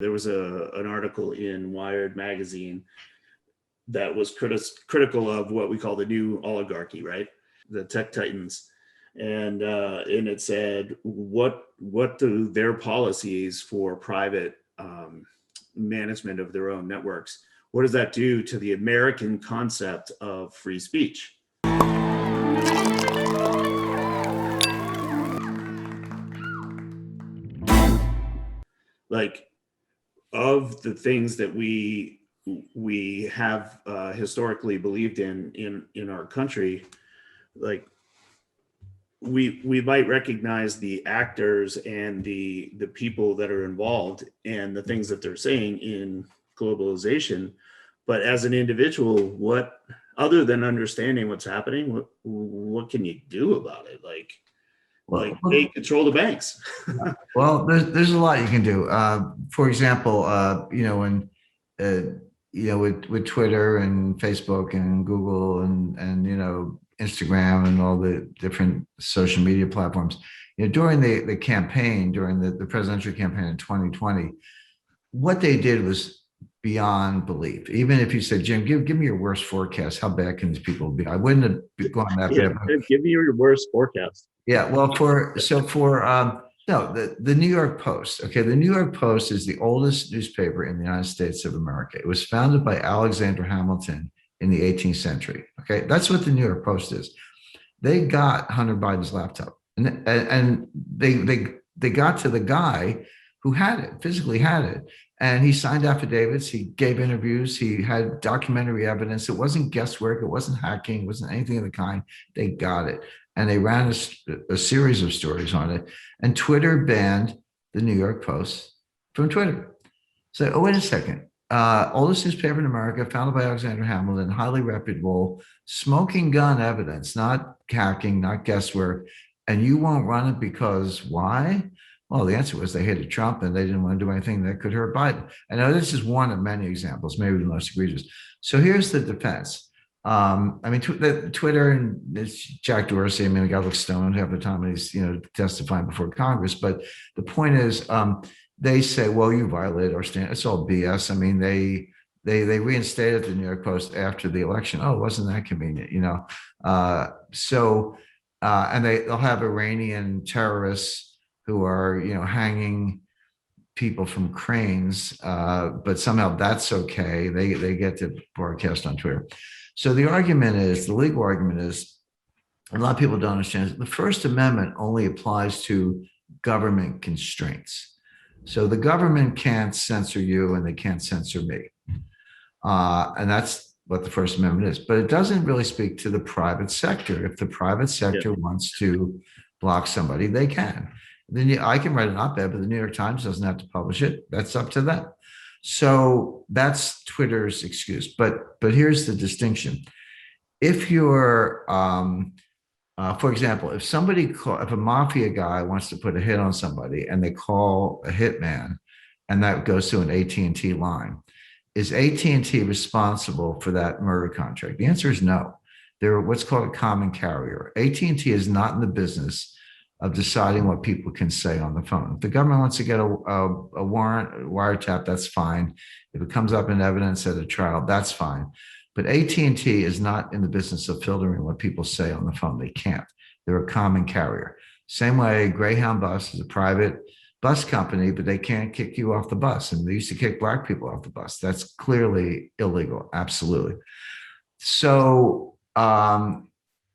There was an article in Wired magazine that was critical of what we call the new oligarchy, right? The tech titans. And it said, what do their policies for private management of their own networks, what does that do to the American concept of free speech? Like, of the things that we have historically believed in our country, like we might recognize the actors and the people that are involved and the things that they're saying in globalization, but as an individual, what, other than understanding what's happening, what can you do about it? Like they control the banks. Well, there's a lot you can do. For example, when with Twitter and Facebook and Google and Instagram and all the different social media platforms, during the campaign, during the presidential campaign in 2020, what they did was beyond belief. Even if you said, Jim, give me your worst forecast, how bad can these people be? I wouldn't have gone that bad. Give me your worst forecast. Yeah, well, the New York Post. Okay, the New York Post is the oldest newspaper in the United States of America. It was founded by Alexander Hamilton in the 18th century. Okay, that's what the New York Post is. They got Hunter Biden's laptop, and they got to the guy who had it, physically had it, and he signed affidavits. He gave interviews. He had documentary evidence. It wasn't guesswork. It wasn't hacking. It wasn't anything of the kind. They got it. And they ran a series of stories on it. And Twitter banned the New York Post from Twitter. So, oh, wait a second. Oldest newspaper in America, founded by Alexander Hamilton, highly reputable, smoking gun evidence, not hacking, not guesswork. And you won't run it because why? Well, the answer was they hated Trump and they didn't want to do anything that could hurt Biden. I know this is one of many examples, maybe the most egregious. So here's the defense. Twitter and it's Jack Dorsey. I mean, the guy looks stoned half the time he's testifying before Congress. But the point is, they say, "Well, you violated our standard." It's all BS. I mean, they reinstated the New York Post after the election. Oh, wasn't that convenient, and they'll have Iranian terrorists who are hanging people from cranes, but somehow that's okay. They get to broadcast on Twitter. So the legal argument is, a lot of people don't understand, the First Amendment only applies to government constraints. So the government can't censor you and they can't censor me. And that's what the First Amendment is. But it doesn't really speak to the private sector. If the private sector wants to block somebody, they can. Then I can write an op-ed, but the New York Times doesn't have to publish it. That's up to them. So that's Twitter's excuse. But here's the distinction. If you're, for example, if a mafia guy wants to put a hit on somebody and they call a hitman and that goes to an AT&T line, is AT&T responsible for that murder contract? The answer is no. They're what's called a common carrier. AT&T is not in the business of deciding what people can say on the phone. If the government wants to get a warrant, a wiretap, that's fine. If it comes up in evidence at a trial, that's fine. But AT&T is not in the business of filtering what people say on the phone. They can't. They're a common carrier. Same way Greyhound Bus is a private bus company, but they can't kick you off the bus. And they used to kick black people off the bus. That's clearly illegal. Absolutely. So now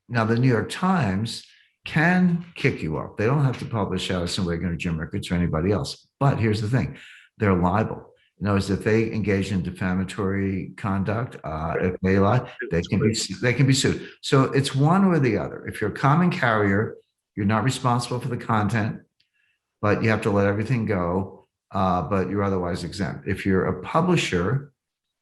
the New York Times can kick you off. They don't have to publish Addison Wiggin or Jim Rickards or anybody else. But here's the thing. They're liable. If they engage in defamatory conduct, if they lie, they can be sued. So it's one or the other. If you're a common carrier, you're not responsible for the content, but you have to let everything go, but you're otherwise exempt. If you're a publisher,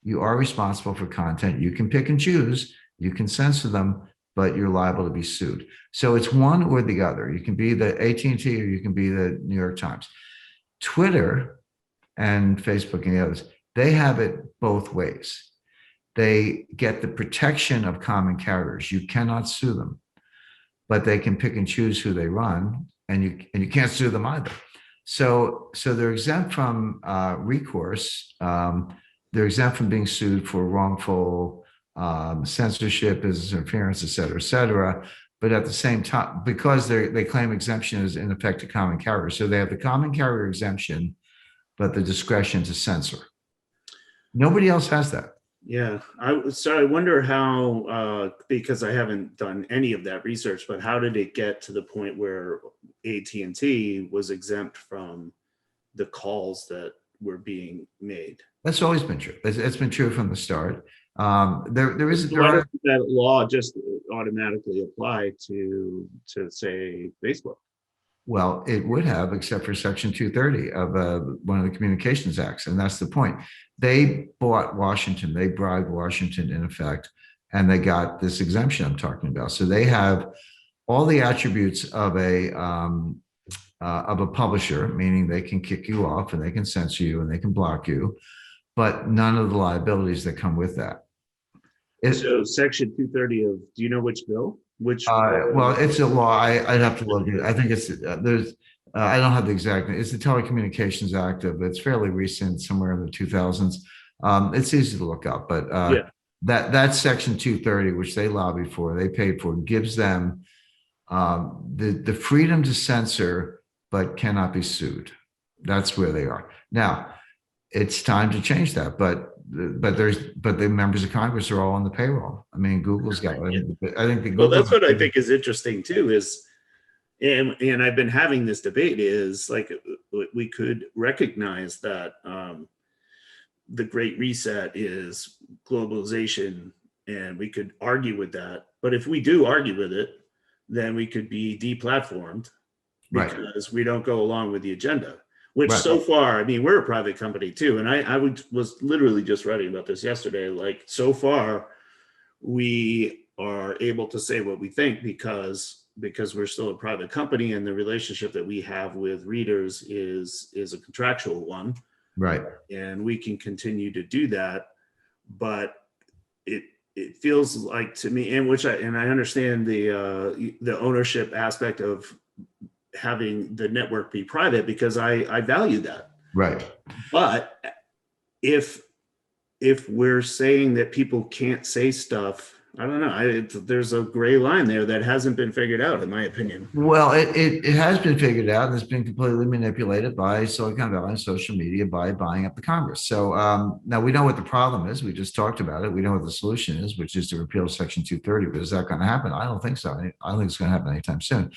you are responsible for content. You can pick and choose. You can censor them, but you're liable to be sued. So it's one or the other. You can be the AT&T or you can be the New York Times. Twitter and Facebook and the others, they have it both ways. They get the protection of common carriers. You cannot sue them, but they can pick and choose who they run, and you can't sue them either. So they're exempt from recourse. They're exempt from being sued for wrongful censorship, business interference, et cetera, et cetera. But at the same time, because they claim exemption is in effect a common carrier. So they have the common carrier exemption, but the discretion to censor. Nobody else has that. Yeah, so I wonder how, because I haven't done any of that research, but how did it get to the point where AT&T was exempt from the calls that were being made? That's always been true. It's been true from the start. There is Why doesn't that law just automatically apply to say Facebook? Well, it would have, except for Section 230 of one of the Communications Acts, and that's the point. They bought Washington, they bribed Washington in effect, and they got this exemption I'm talking about. So they have all the attributes of a publisher, meaning they can kick you off and they can censor you and they can block you, but none of the liabilities that come with that. So Section 230 of, do you know which bill? Well, it's a law. I'd have to look at it. I think it's there's. I don't have the exact. It's the Telecommunications Act, but it's fairly recent, somewhere in the 2000s. It's easy to look up, but Yeah. that Section 230, which they lobbied for, they paid for, gives them the freedom to censor, but cannot be sued. That's where they are now. It's time to change that, but the members of Congress are all on the payroll. I mean, Google's got. I think the Well, that's what I think is interesting too. Is and I've been having this debate. Is like we could recognize that the Great Reset is globalization, and we could argue with that. But if we do argue with it, then we could be deplatformed because we don't go along with the agenda. Which so far, I mean, we're a private company too. And I was literally just writing about this yesterday. Like so far, we are able to say what we think because we're still a private company and the relationship that we have with readers is a contractual one. Right. And we can continue to do that. But it feels like to me, and I understand the ownership aspect of having the network be private because I value that. Right. But if we're saying that people can't say stuff, I don't know. There's a gray line there that hasn't been figured out, in my opinion. Well, it has been figured out and it's been completely manipulated by Silicon Valley and social media by buying up the Congress. So now we know what the problem is. We just talked about it. We know what the solution is, which is to repeal Section 230. But is that going to happen? I don't think so. I don't think it's going to happen anytime soon.